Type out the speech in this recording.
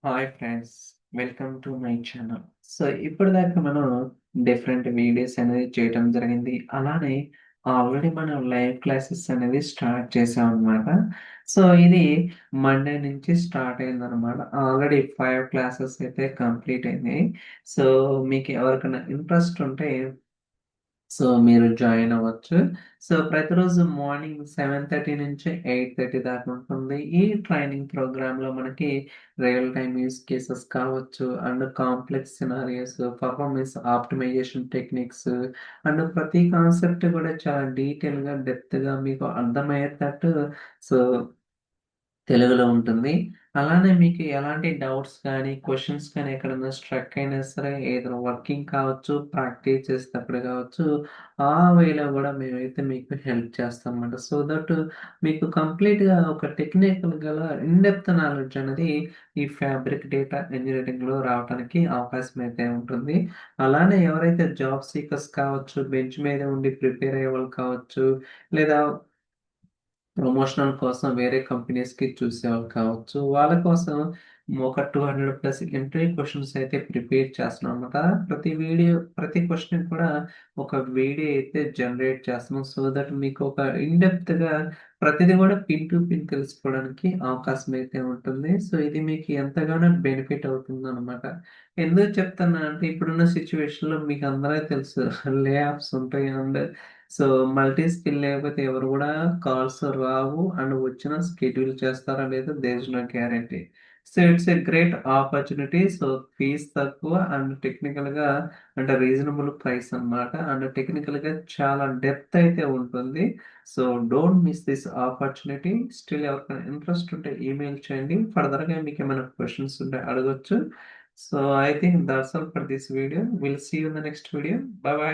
Hi friends. Welcome to my channel. So ఇప్పటిదాకా మనం different videos అనేది చేయటం జరిగింది. అలానే ఆల్రెడీ మనం లైవ్ క్లాసెస్ అనేది స్టార్ట్ చేసామనమాట. సో ఇది మండే నుంచి స్టార్ట్ అయిందనమాట. ఆల్రెడీ 5 క్లాసెస్ అయితే కంప్లీట్ అయినాయి. సో మీకు ఎవరికైనా ఇంట్రెస్ట్ ఉంటే మీరు జాయిన్ అవ్వచ్చు. సో ప్రతిరోజు మార్నింగ్ 7:30 నుంచి 8:30 దాకా ఉంటుంది. ఈ ట్రైనింగ్ ప్రోగ్రామ్‌లో మనకి రియల్ టైమ్ యూజ్ కేసెస్ కావచ్చు, and complex scenarios, performance optimisation techniques, and ప్రతి కాన్సెప్ట్ కూడా చాలా డీటెయిల్‌గా, డెప్త్‌గా మీకు అర్థమయ్యేటట్టు సో తెలుగులో ఉంటుంది. అలానే మీకు ఎలాంటి డౌట్స్ కానీ, క్వెషన్స్ కానీ ఎక్కడన్నా స్ట్రక్ అయినా సరే ఏదైనా వర్కింగ్ కావచ్చు, ప్రాక్టీస్ చేసేటప్పుడు కావచ్చు, ఆ వేలో గూడా మేమైతే మీకు హెల్ప్ చేస్తామన్నమాట. సో దట్ మీకు కంప్లీట్‌గా ఒక టెక్నికల్ గల ఇన్ డెప్త్ నాలెడ్జ్ అనేది ఈ ఫ్యాబ్రిక్ డేటా ఇంజినీరింగ్‌లో రావటానికి అవకాశం అయితే ఉంటుంది. అలానే ఎవరైతే జాబ్ సీకర్స్ కావచ్చు, బెంచ్ మీద ఉండి ప్రిపేర్ అయ్యేవాళ్ళు కావచ్చు, లేదా ప్రమోషనల్ కోసం వేరే కంపెనీస్‌కి చూసేవాళ్ళు కావచ్చు. వాళ్ళ కోసం ఒక 200+ ఇంటర్వ్యూ క్వెషన్స్ అయితే ప్రిపేర్ చేస్తున్నామన్నమాట. ప్రతి క్వెషన్‌కి కూడా ఒక వీడియో అయితే జనరేట్ చేస్తున్నాం. సో దట్ మీకు ఒక ఇన్ డెప్త్‌గా ప్రతిది కూడా పిన్ టు పిన్ తెలుసుకోవడానికి అవకాశం అయితే ఉంటుంది. సో ఇది మీకు ఎంతగానో బెనిఫిట్ అవుతుందన్నమాట. ఎందుకు చెప్తున్నా అంటే ఇప్పుడున్న సిట్యుయేషన్‌లో మీకు అందరికీ తెలుసు లే ఆఫ్స్ ఉంటాయి. అండ్ సో, మల్టీ స్కిల్ లేకపోతే ఎవరు గూడా కాల్స్ రావు. అండ్ వచ్చినా షెడ్యూల్ చేస్తారా లేదా there is no guarantee. So, it's a great opportunity. So, fees తక్కువ అండ్ టెక్నికల్‌గా అంటే రీజనబుల్ ప్రైస్ అన్నమాట. అండ్ టెక్నికల్‌గా చాలా డెప్త్ అయితే ఉంటుంది. So, don't miss this opportunity. Still ఎవరికైనా ఇంట్రెస్ట్ ఉంటే ఈమెయిల్ చేయండి. ఫర్దర్‌గా మీకేమైనా క్వెషన్స్ ఉంటే అడగొచ్చు. So, I think that's all for this video. Will see you in the next video. Bye by.